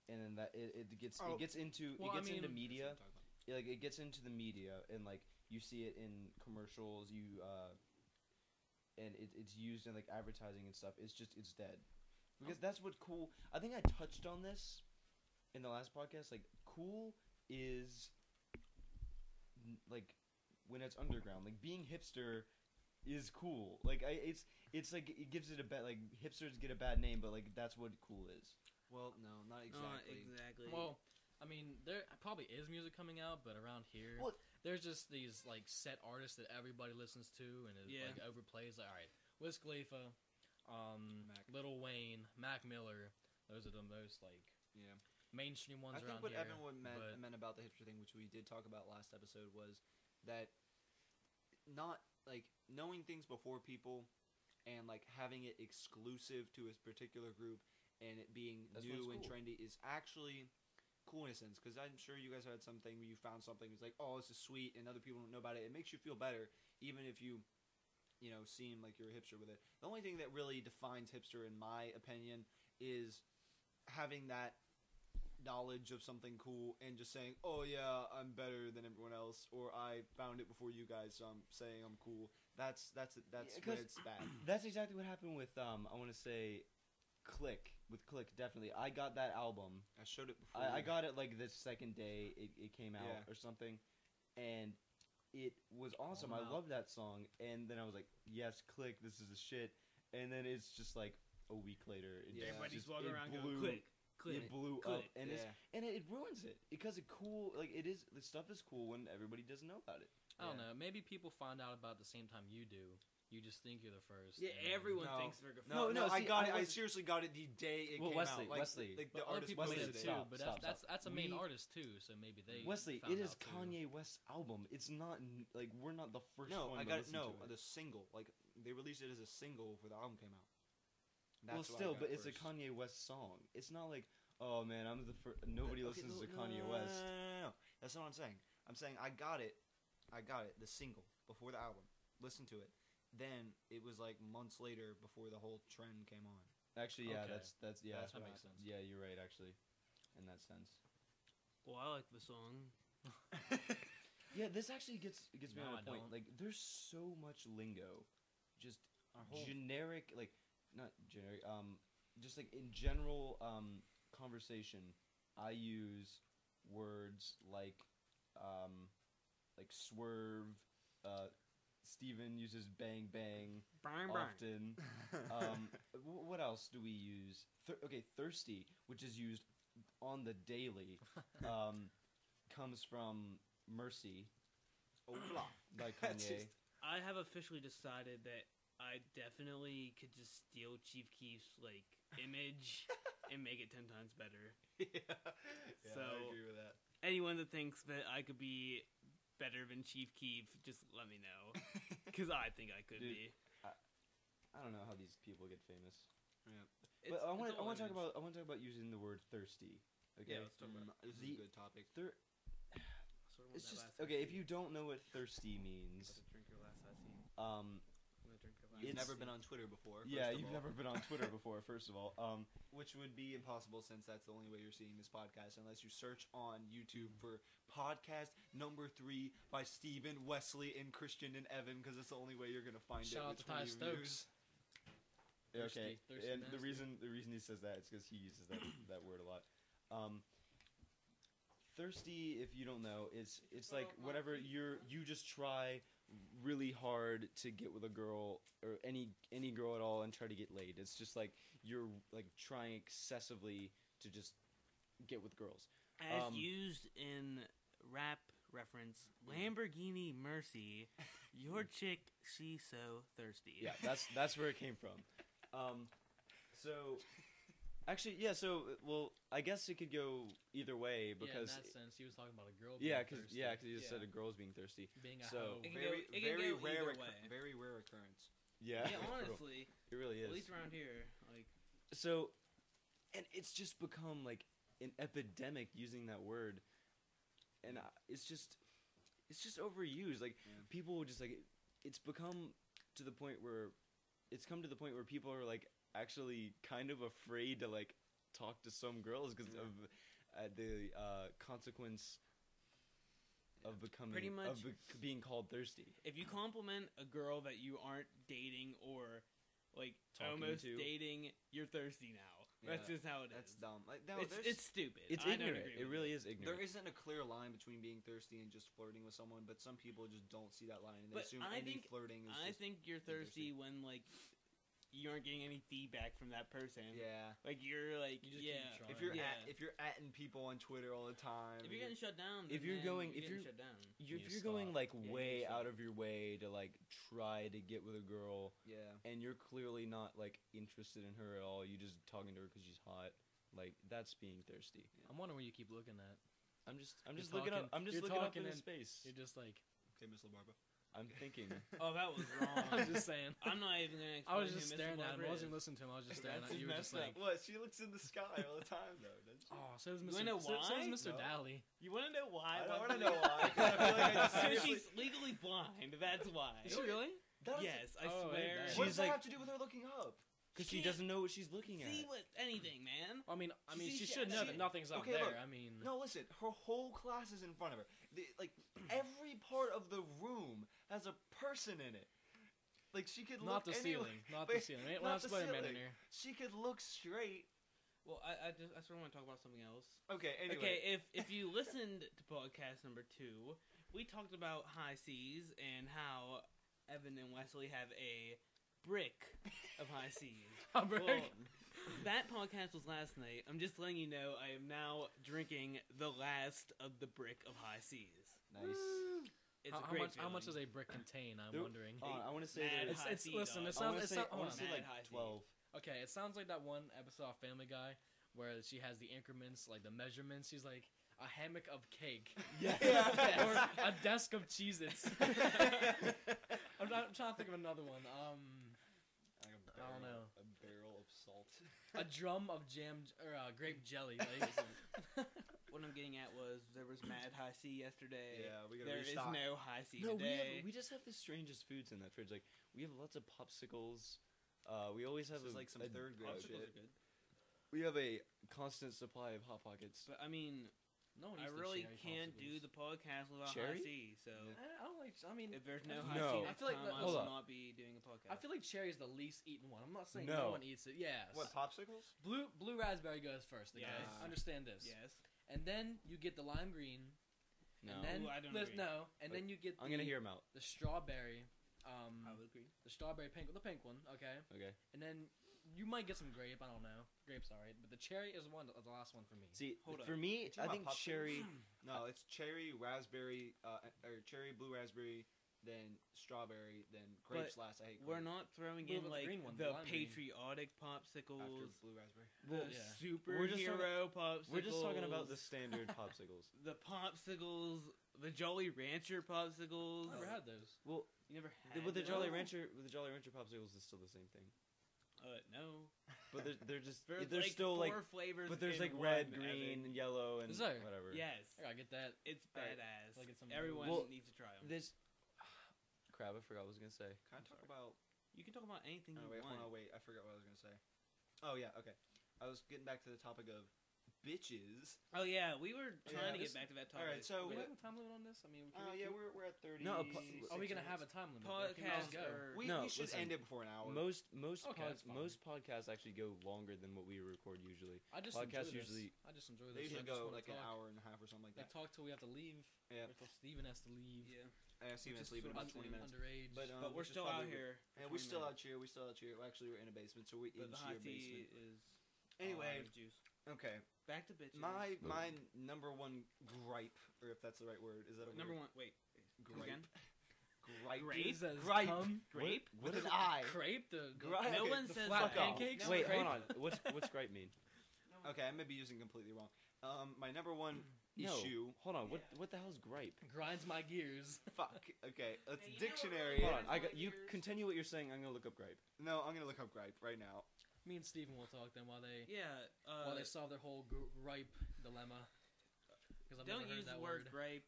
and then that it gets Oh. it gets into Well, it I gets into mean- media. That's what I'm talking about. Like it gets into the media, and like you see it in commercials, and it's used in like advertising and stuff. It's dead because that's what cool. I think I touched on this in the last podcast. Like cool is like when it's underground. Like being hipster is cool. Like it's like it gives it a bad, like hipsters get a bad name, but like that's what cool is. Well, no, not Not exactly. exactly. Well, I mean, there probably is music coming out, but around here, Well- there's just these like set artists that everybody listens to, and it Yeah. like overplays. Like, all right, Wiz Khalifa, Mac. Lil Wayne, Mac Miller. Those are the most like Yeah. mainstream ones I think around what here. Evan but- meant about the hipster thing, which we did talk about last episode, was that not like knowing things before people and like having it exclusive to a particular group and it being That's when new it's and cool. trendy is actually cool in a sense, because I'm sure you guys had something where you found something that's like, oh, this is sweet, and other people don't know about it. It makes you feel better, even if you seem like you're a hipster with it. The only thing that really defines hipster, in my opinion, is having that knowledge of something cool and just saying, oh yeah, I'm better than everyone else, or I found it before you guys, so I'm saying I'm cool. That's Yeah, where 'cause- it's bad. That's exactly what happened with I want to say Click. With Click, definitely. I got that album. I showed it before. I got it like the second day it came out Yeah. or something, and it was awesome. I wow. love that song, and then I was like, yes, Click, this is the shit. And then it's just like a week later, it Yeah. Everybody's just, walking it around blew, going, click, click. It blew up, click. and Yeah. it ruins it because it cool. Like it is, the stuff is cool when everybody doesn't know about it. I don't Yeah. know. Maybe people find out about it the same time you do. You just think you're the first. Yeah, and- everyone No. thinks they're good. No, No, I see, got I it. I was- seriously got it the day it Well, came Wesley, out. Like, Wesley. like But the other artist people Wesley, say posted it it. too. stop, But stop, that's a stop. main We- artist too. So maybe they. Wesley, found it is out too. Kanye West's album. It's not like we're not the first No, one. I to got it. listen No, to it. the single. Like they released it as a single before the album came out. Well, That's why I still, got but it it's a first. Kanye West song. It's not like, oh man, I'm the first. Nobody listens to Kanye West. No. That's not what I'm saying. I'm saying I got it, the single, before the album. Listen to it. Then it was like months later before the whole trend came on. Actually, yeah, Okay. that That makes sense. Yeah, you're right. Actually, in that sense. Well, I like the song. Yeah, this actually gets me No, on a I point. don't. Like, there's so much lingo, just Our whole generic, like not generic. Just like in general conversation, I use words like swerve. Steven uses bang bang Bang, often. What else do we use? Thirsty, which is used on the daily, comes from Mercy by Kanye. I have officially decided that I definitely could just steal Chief Keef's like image and make it 10 times better. yeah, So- I agree with that. Anyone that thinks that I could be better than Chief Keef, just let me know, because I think I could Dude, be. I don't know how these people get famous. It's, But I want it's all to talk image. about using the word thirsty. Okay. Yeah, let's talk about This is a good topic. Sort of want It's that just last okay. ice If you don't know what thirsty means, tea. Drink your last ice tea. um, I'm gonna drink your last You've It's- never been on Twitter before. yeah, first of you've all. never been on Twitter before. First of all, Which would be impossible since that's the only way you're seeing this podcast, unless you search on YouTube for podcast number 3 by Stephen, Wesley, and Christian and Evan, because it's the only way you're gonna find Shout out it. to Ty Stokes. okay. Thirsty, And the nasty. reason he says that is because he uses that word a lot. Thirsty, if you don't know, it's like whenever you just try really hard to get with a girl or any girl at all and try to get laid. It's just like you're like trying excessively to just get with girls. As used in rap reference, Lamborghini Mercy, your chick, she's so thirsty. Yeah, that's where it came from. So actually, yeah. So well, I guess it could go either way because yeah, in that sense, he was talking about a girl. yeah, being because thirsty. you just said a girl's being thirsty. Being a So- hoe. It can Very, go- it can very go rare, either way. very rare occurrence. Yeah, Yeah, for real. honestly, It really at is. least around here, like So, and it's just become like an epidemic using that word, and it's just overused. Like Yeah. people will just like it's become to the point where people are like actually kind of afraid to like talk to some girls because of the consequence of becoming Pretty much- being called thirsty. if you compliment a girl that you aren't dating or like Talking almost to. dating, you're thirsty now. That's Yeah, just how it is. That's dumb. Like, no, It's stupid. It's I don't ignorant. agree It with really is ignorant. there isn't a clear line between being thirsty and just flirting with someone, but some people just don't see that line and they But assume I any think- flirting is I just think you're thirsty when like you aren't getting any feedback from that person. yeah. Like you're like You just yeah. keep trying. If you're Yeah. if you're atting people on Twitter all the time, If you're getting shut down, If then you're man, going- you're if getting you're- shut down. You if need you're to going stop. like Yeah, you way need to out stop. of your way to like try to get with a girl yeah, and you're clearly not like interested in her at all, you just talking to her because she's hot, like that's being thirsty. I'm wondering what you keep looking at. I'm just You're looking up. talking- I'm just you're looking up talking into and- space. You're just like, okay, Miss LaBarba. I'm thinking. Oh, that was wrong. I'm just saying. I'm not even gonna. I was explain just who Mr. staring at him. Barber I wasn't is. listening to him. I was just staring That's at you. You were just like, What? She looks in the sky all the time, though, doesn't she? oh, so is You Mr. wanna know So is why? Mr. No. Daly. You want to know why? I don't want to know why. 'cause I feel like I just So seriously. she's legally blind. That's why. Is she really? Yes, I Oh, swear. hey, What She's does that like- have to do with her looking up? Because She she can't doesn't know what she's looking at. See what anything, man. I mean, See, she she- should know she- that nothing's up okay, there. look. I mean, No, listen. Her whole class is in front of her. Like every part of the room has a person in it. Like she could not look the anywhere- ceiling. Not but the ceiling. We're not not the splitting men in ceiling. here. She could look straight. Well, I sort of want to talk about something else. Okay. Anyway. Okay, if you listened to podcast number 2, we talked about high seas and how Evan and Wesley have a brick of high seas. A brick? Well, that podcast was last night. I'm just letting you know I am now drinking the last of the brick of high seas. Nice. It's a how great much does feeling. a brick contain? I'm There- wondering. I want to say Mad there's. high It's C, listen. dog. It I want sounds. to It's say. not, I hold want on. to say Mad like high C. 12. Okay, it sounds like that one episode of Family Guy where she has the increments, like the measurements. She's like a hammock of cake. Yeah. Or a desk of Cheez-Its. I'm trying to think of another one. Like I don't know. A barrel of salt. A drum of grape jelly. Like, What I'm getting at was there was mad high C yesterday. Yeah, we gotta There is restock. no high C No, today. we just have the strangest foods in that fridge. Like, we have lots of popsicles. We always have This is like some third grade oh, shit. shit. We have a constant supply of Hot Pockets. But I mean, no one I eats the really cherry can't do popsicles. the podcast without Cherry? high C. So I don't like. I mean, if there's no I high No. C, I next feel like time I hold will on. not be doing a podcast. I feel like cherry is the least eaten one. I'm not saying No. no one eats it. Yes. What, popsicles? Blue raspberry goes first. Okay, Yes. understand this. yes. And then you get the lime green. No, And then Ooh, I don't there's- agree. no, and But then you get. I'm gonna hear them out. the strawberry. I would agree. The strawberry pink, the pink one. Okay. Okay. And then you might get some grape. I don't know. Grape's alright, but the cherry is the last one for me. See, Hold for up. me, You talking I about think popsicles? cherry. No, it's cherry, raspberry, or cherry, blue raspberry, then strawberry, then grapes last. I hate We're grape not throwing Blue in with the like green one, the the lime green. patriotic after popsicles, blue raspberry. the Well, yeah. superhero popsicles. We're just talking about the standard popsicles. the popsicles, the Jolly Rancher popsicles. I never had those. Well, You never had with the those? Jolly Rancher, popsicles is still the same thing. No. But they're just There's they're like still 4 like. flavors. But there's in like red, one, green, Evan. and yellow, and Is there? whatever. Yes, I gotta get that. it's Alright. badass. Like, it's some- Everyone Well, needs to try them. This crap. I forgot what I was gonna say. Can I talk about? You can talk about anything Oh, you wait, want. hold on, wait. I forgot what I was gonna say. Oh yeah, okay. I was getting back to the topic of bitches. Oh yeah, we were trying to this- get back to that topic. alright, so- Do we have a time limit on this? I mean, Oh yeah, we're at 30. No, are we gonna have a time limit? Or can we just Podcasts go? are- We, No, we should listen. end it before an hour. Most Okay, that's fine. most podcasts actually go longer than what we record usually. I just podcasts enjoy this. usually- I just enjoy this. they I usually just go wanna like an talk. hour and a half or something like Like that. talk till we have to leave. Yeah. Or till Steven has to leave. Yeah, Steven's Which is leaving in sort about of 20 minutes. Underage. But but we're which is still out probably- here. And we're still out here. Well, actually, we're in a basement, so we're in But the sheer hot tea basement. is Anyway, all out of juice. okay. Back to bitches. My number one gripe, or if that's the right word, is that a number word? one. Wait, come Gripe. again? Gripe. Grape? Says Gripe. cum. Grape? With an I. Crepe. The Gripe. No Okay, one the says flat fuck off. pancakes. Wait, Crepe? hold on. What's gripe mean? Okay, I may be using completely wrong. My number one No. issue. Hold on. What the hell's gripe? Grinds my gears. Fuck. Okay, let's Hey, you know dictionary. Hold what on. really I got you. Years. Continue what you're saying. I'm gonna look up gripe. No, I'm gonna look up gripe right now. Me and Steven will talk then while they Yeah. while they solve their whole gripe dilemma. Because I've Don't never heard use the that word gripe.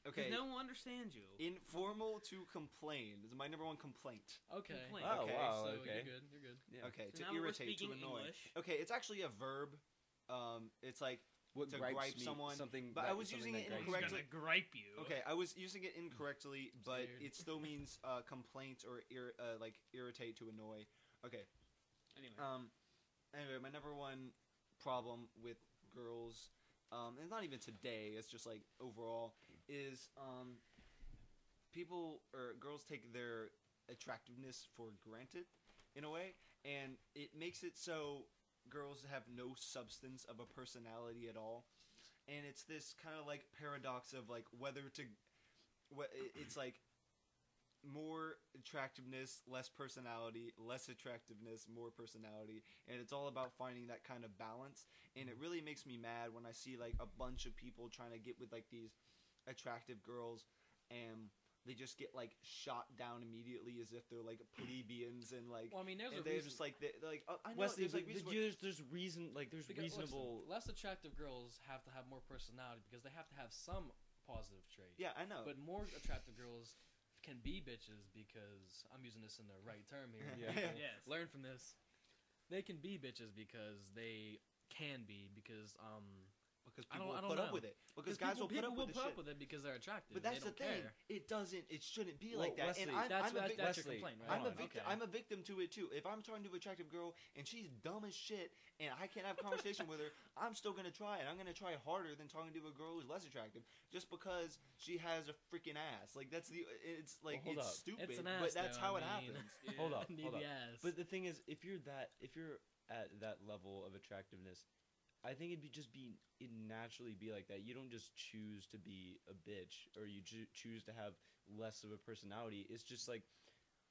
Okay. Because no one understands you. Informal to complain is my number one complaint. Okay. Complaint. Oh Okay, wow. So okay. you're good. You're good. Yeah. Okay, So to now that we're irritate, to speaking annoy. English. Okay, it's actually a verb. It's like, What To gripes gripe me, someone, something. but I that- was something using it that gripes me. incorrectly. gripe you. okay, I was using it incorrectly, but Weird. it still means complaint or like irritate to annoy. Okay. Anyway. Anyway, my number one problem with girls, and not even today, it's just like overall, is people or girls take their attractiveness for granted in a way, and it makes it so girls have no substance of a personality at all, and it's this kind of like paradox of like whether to, it's like more attractiveness, less personality, less attractiveness, more personality, and it's all about finding that kind of balance. And it really makes me mad when I see like a bunch of people trying to get with like these attractive girls, and they just get like shot down immediately as if they're like plebeians and like. Well, I mean, there's And a they're reason. just like they're like I know Wesley, there's like reasons there's reason like there's Because, reasonable. listen, less attractive girls have to have more personality because they have to have some positive trait. yeah, I know. But more attractive girls can be bitches because I'm using this in the right term here. Yeah. Yes. Learn from this. They can be bitches because they can be because because I people don't will put up know. with it. Because guys will put people up with the shit. it because they're attractive. But that's they the don't thing. care. It doesn't. It shouldn't be Well, like that. Wesley, and I'm a victim. That's your Wesley, complaint, right? I'm a Hold on, victim. okay. I'm a victim to it too. If I'm talking to an attractive girl and she's dumb as shit, and I can't have a conversation with her, I'm still gonna try, and I'm gonna try harder than talking to a girl who's less attractive, just because she has a freaking ass. Like that's the. It's like Well, hold it's up. stupid, It's an but ass, that's though, how I it mean. happens. Yeah. Hold up. Need Hold up. the ass. But the thing is, if you're at that level of attractiveness, I think it'd naturally be like that. You don't just choose to be a bitch, or you choose to have less of a personality. It's just like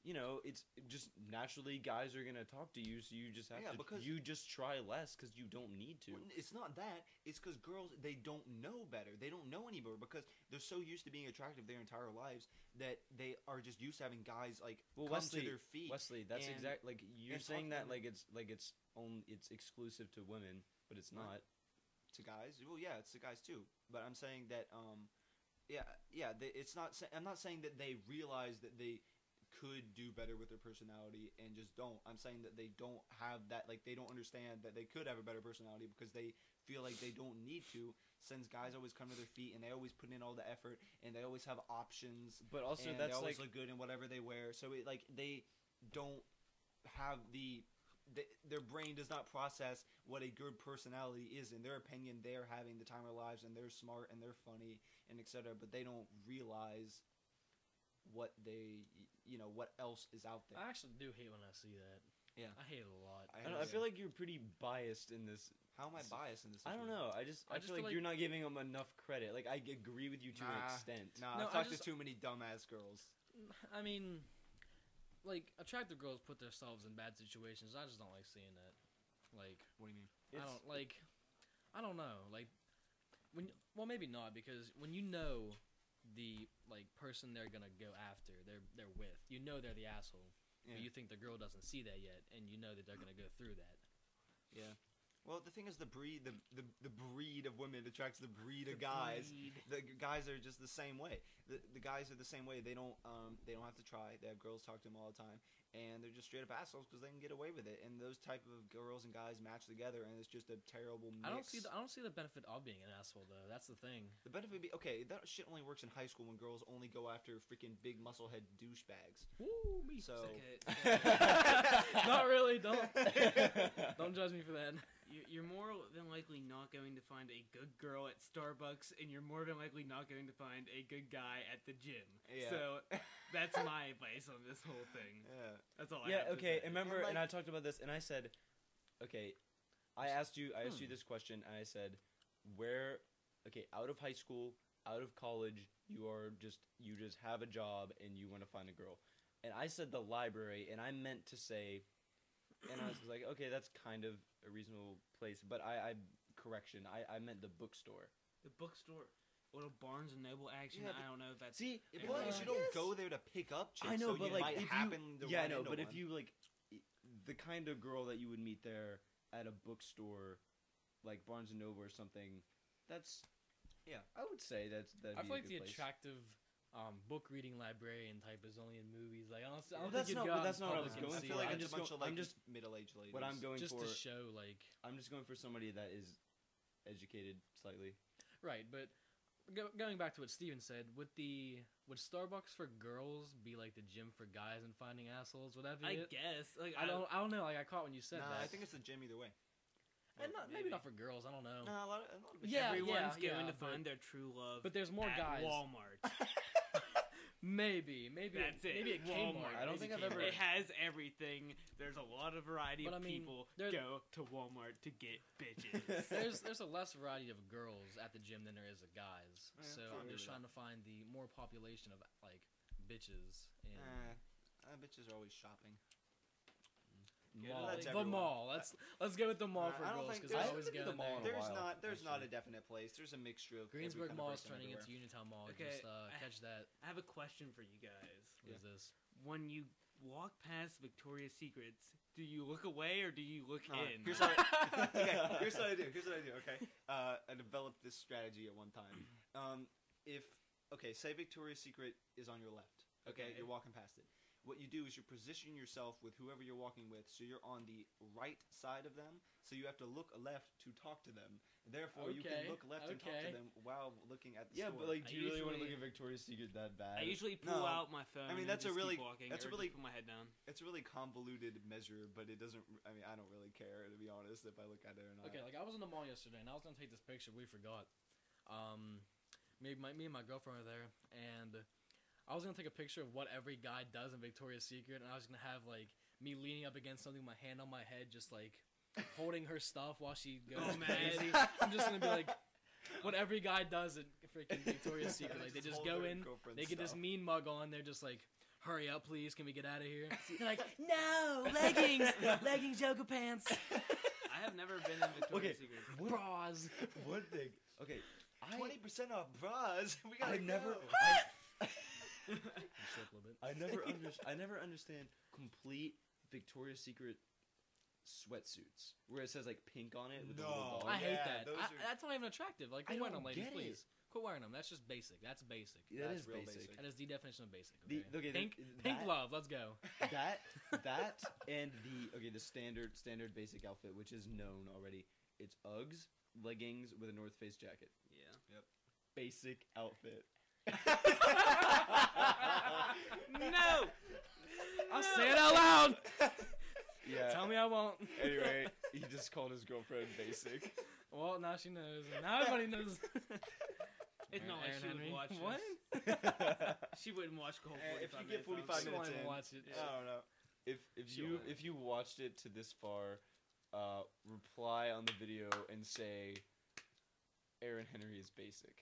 it's just naturally guys are gonna talk to you, so you just have to. Because you just try less because you don't need to. Well, it's not that. It's because girls, they don't know better. They don't know any better because they're so used to being attractive their entire lives that they are just used to having guys come to their feet. Wesley, that's exactly like you're saying that it's exclusive to women, but it's not. To guys, well, yeah, it's to guys too. But I'm saying that, it's not. I'm not saying that they realize that they could do better with their personality and just don't. I'm saying that they don't have that, like, they don't understand that they could have a better personality because they feel like they don't need to, since guys always come to their feet and they always put in all the effort and they always have options. But also and that's they always like look good in whatever they wear. So they don't have their brain does not process what a good personality is. In their opinion, they're having the time of their lives and they're smart and they're funny and etc. But they don't realize what what else is out there. I actually do hate when I see that. Yeah, I hate it a lot. I feel like you're pretty biased in this. How am I biased in this I situation? don't know. I feel like you're not giving them enough credit. Like, I agree with you to an extent. I've talked to too many dumbass girls. I mean, like, attractive girls put themselves in bad situations. I just don't like seeing that. Like, what do you mean? I don't know. Like, maybe not, because when you know the person they're gonna go after, they're with, they're the asshole. Yeah. But you think the girl doesn't see that yet, and you know that they're gonna go through that. Yeah. Well, the thing is, the breed of women attracts the breed of guys. The guys are just the same way. The guys are the same way. They don't have to try. They have girls talk to them all the time, and they're just straight up assholes because they can get away with it. And those type of girls and guys match together, and it's just a terrible mix. I don't see the benefit of being an asshole, though. That's the thing. The benefit would be, that shit only works in high school when girls only go after freaking big musclehead douchebags. Woo, me. So not really. Don't judge me for that. You're more than likely not going to find a good girl at Starbucks, and you're more than likely not going to find a good guy at the gym. Yeah. So that's my advice on this whole thing. Yeah. That's all I have to say. And remember, and I talked about this, and I said, I asked you this question, and I said, out of high school, out of college, you just have a job, and you want to find a girl. And I said the library, and I meant to say, and I was like, okay, that's kind of a reasonable place, but I meant the bookstore. The bookstore, little Barnes and Noble action. Yeah, I don't know if that's. See, you don't go there to pick up chicks. I know, so but you might happen to run into but one. if you the kind of girl that you would meet there at a bookstore, like Barnes and Noble or something, that's I would say that'd I be feel a like good the place. attractive book reading librarian type is only in movies. Like, I don't that's think not what I was public going and I see feel like that. it's a bunch of middle-aged ladies. What I'm going just for to show I'm just going for somebody that is educated slightly. Right, but going back to what Steven said, would Starbucks for girls be like the gym for guys and finding assholes? Would that be it? I guess. Like, I don't know. Like, I caught when you said that. I think it's the gym either way. And maybe not for girls. I don't know. No, a lot of everyone's going to find their true love. But there's more at guys. Walmart. Maybe That's it. Maybe at Kmart. Walmart. I don't think I've ever. It has everything. There's a lot of variety But of I mean, people there's- go to Walmart to get bitches. There's a less variety of girls at the gym than there is of guys. Yeah, So true. I'm just trying to find the more population of bitches and bitches are always shopping. mall. that's The everyone. mall. Let's go with the mall for I don't girls think because I there's- always been go to the mall in there. in a while, There's not a actually. definite place. There's a mixture of Greensburg every kind Mall of is person turning into everywhere. Uniontown Mall. Okay, Just catch that. I have a question for you guys. What is this? When you walk past Victoria's Secrets, do you look away or do you look in? Here's what I do. Okay, I developed this strategy at one time. Say Victoria's Secret is on your left. Okay, you're walking past it. What you do is you position yourself with whoever you're walking with, so you're on the right side of them. So you have to look left to talk to them. Therefore, you can look left and talk to them while looking at the store. But like, do you really want to usually- look at Victoria's Secret that bad? I usually pull No. out my phone. I mean, and that's a just really- keep walking, that's a or really- just put my head down. It's a really convoluted measure, but it doesn't. I mean, I don't really care, to be honest, if I look at it or not. Okay, like I was in the mall yesterday and I was gonna take this picture. We forgot. Me and my girlfriend were there, and I was gonna take a picture of what every guy does in Victoria's Secret, and I was gonna have like me leaning up against something, my hand on my head, just like holding her stuff while she goes crazy. I'm just gonna be like, what every guy does in freaking Victoria's Secret. Like they just go in, they get this mean mug on, they're just like, hurry up, please. Can we get out of here? They're like, no, leggings, leggings, yoga pants. I have never been in Victoria's Secret. Bras. One thing. Okay. 20% off bras. We gotta I never. go. I never understand complete Victoria's Secret sweatsuits where it says like pink on it with the little dog. I hate Yeah, that. those are- That's not even attractive. Like, quit I wearing don't them, ladies, get it. please. Quit wearing them. That's just basic. That's basic. That That's is real basic. basic. That is the definition of basic. The- Okay? okay, pink that- love. Let's go. That and the standard basic outfit, which is known already. It's Uggs, leggings with a North Face jacket. Yeah. Basic outfit. No. I'll say it out loud. Yeah. Tell me I won't. Anyway, he just called his girlfriend basic. Well, now she knows. Now everybody knows. It's not like Aaron she Henry. would watch this. What? She wouldn't watch the whole 45 if you minutes. get 45 She won't minutes even in, watch it. I don't know. If you watched it to this far, reply on the video and say Aaron Henry is basic.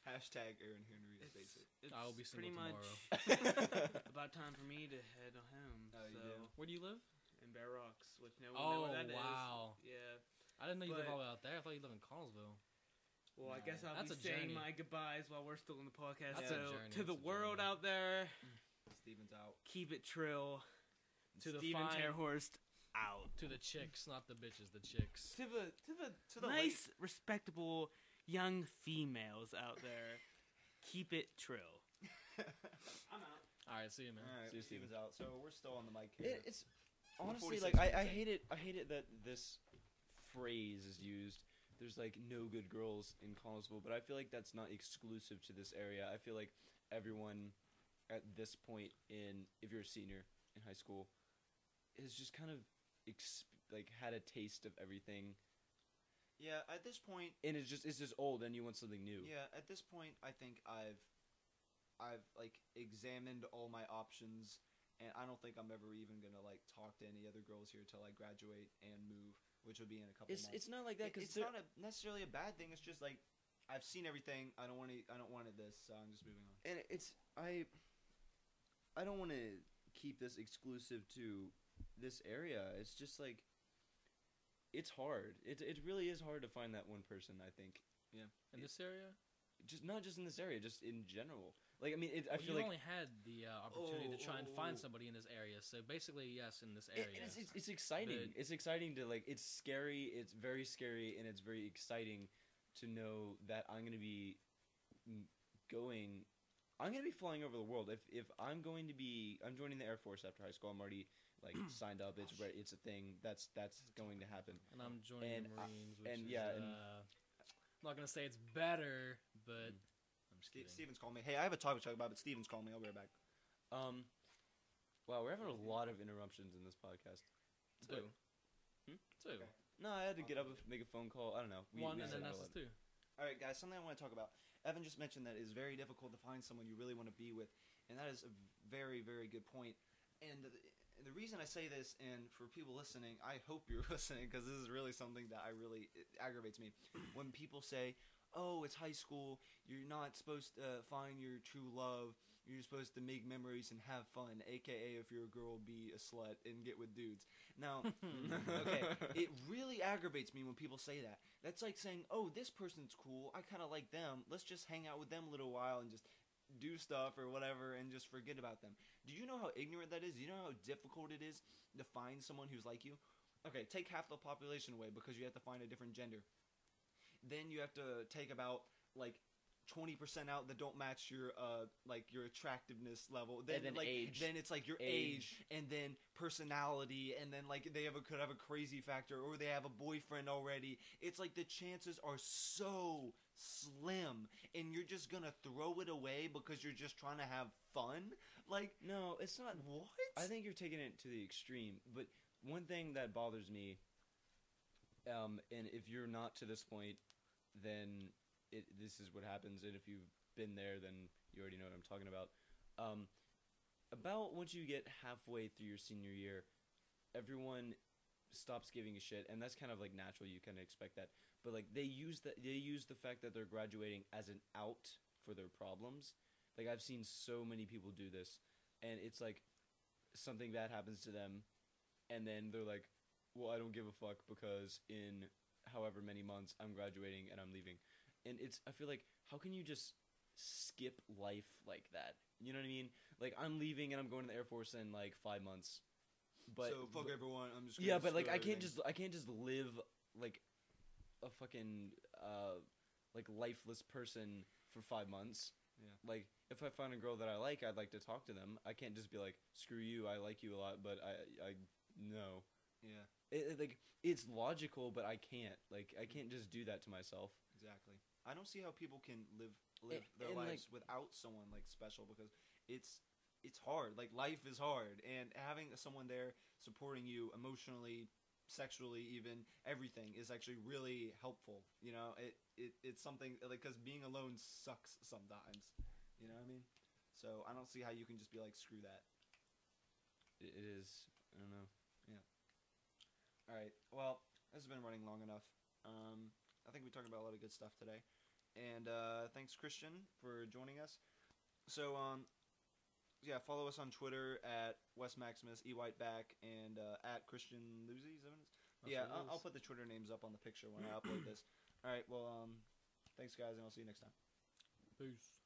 Hashtag Aaron Henry is basic. It's I will be pretty single much about time for me to head home. Oh, you so do? Where do you live? in Bear Rocks, which no one knows Oh, what that is. wow. Yeah. I didn't know you live But- all the way out there. I thought you live in Connellsville. Well, I No. guess I'll That's be a saying journey. my goodbyes while we're still in the podcast. That's so a journey, to the that's a world journey. out there, Steven's out. keep it trill. To the Steven fine- Terhorst out. To the chicks, not the bitches, the chicks. To the late- nice, respectable young females out there, keep it trill. I'm out. Alright, see you, man. All right, See you, Steven's Steven. out. So we're still on the mic here. It's honestly 46 like I minutes in. hate it. I hate it that this phrase is used. There's like no good girls in Connellsville, but I feel like that's not exclusive to this area. I feel like everyone at this point if you're a senior in high school, has just kind of like had a taste of everything, Yeah, at this point, and it's just old, and you want something new. yeah, at this point, I think I've like examined all my options, and I don't think I'm ever even gonna like talk to any other girls here till I graduate and move, which would be in a couple months. It's not like that because It's not necessarily a bad thing. It's just like I've seen everything. I don't want this, so I'm just moving on. and I don't want to keep this exclusive to this area. It's just like it's hard. It really is hard to find that one person, I think. In this area? Just not just in this area, just in general. Like I mean, I Well, feel you like only had the opportunity to try and find somebody in this area. So basically, yes, in this area. it's exciting. But- It's exciting to like. It's scary. It's very scary, and it's very exciting to know that I'm gonna be going. I'm gonna be flying over the world. If I'm going to be, I'm joining the Air Force after high school. I'm already like signed up. It's it's a thing. That's going to happen. and I'm joining and the I- Marines, which and is, yeah, and- I'm not gonna say it's better, but I'm just kidding. Steven's calling me. Hey, I have a topic to talk about, but Steven's calling me. I'll be right back. Wow, we're having a lot of interruptions in this podcast. Two. Two. No, I had to get up and make a phone call. I don't know. One, we and said then it that's out two. All right, guys, something I want to talk about. Evan just mentioned that it is very difficult to find someone you really want to be with, and that is a very, very good point. And the reason I say this, and for people listening, I hope you're listening, because this is really something that it aggravates me. When people say, oh, it's high school, you're not supposed to find your true love, you're supposed to make memories and have fun, a.k.a. if you're a girl, be a slut and get with dudes. Now, okay, it really aggravates me when people say that. That's like saying, oh, this person's cool, I kind of like them, let's just hang out with them a little while and just do stuff or whatever and just forget about them. Do you know how ignorant that is? Do you know how difficult it is to find someone who's like you? Okay, take half the population away because you have to find a different gender. Then you have to take about like 20% out that don't match your your attractiveness level. Then, And then like age. then it's like your age and then personality, and then like they could have a crazy factor, or they have a boyfriend already. It's like the chances are so slim, and you're just gonna throw it away because you're just trying to have fun. Like, No, it's not. what? I think you're taking it to the extreme. But one thing that bothers me, and if you're not to this point, then this is what happens. And if you've been there, then you already know what I'm talking about. About once you get halfway through your senior year, everyone stops giving a shit, and that's kind of like natural. You kind of expect that. But like they use the fact that they're graduating as an out for their problems. Like I've seen so many people do this. and it's like something bad happens to them, and then they're like, well, I don't give a fuck because in however many months I'm graduating and I'm leaving. And I feel like, how can you just skip life like that? You know what I mean? Like, I'm leaving and I'm going to the Air Force in like 5 months. But so fuck everyone. I'm just yeah, but like I can't just live like a fucking like lifeless person for 5 months. Yeah. Like, if I find a girl that I like, I'd like to talk to them. I can't just be like, screw you, I like you a lot, but I no. Yeah. Like, it's logical, but I can't. Like, I can't just do that to myself. Exactly. I don't see how people can live their lives without someone like special, because it's hard. Like, life is hard, and having someone there supporting you emotionally, sexually, even everything is actually really helpful. You know, it's something like, because being alone sucks sometimes. You know what I mean? So I don't see how you can just be like, screw that. It is. I don't know. Yeah. All right. Well, this has been running long enough. I think we talked about a lot of good stuff today, and thanks, Christian, for joining us. So yeah, follow us on Twitter at Wes Maximus, eWhiteback, and at Christian Luzzi. Is that what it is? Yeah, I'll put the Twitter names up on the picture when I upload this. All right, well, thanks, guys, and I'll see you next time. Peace.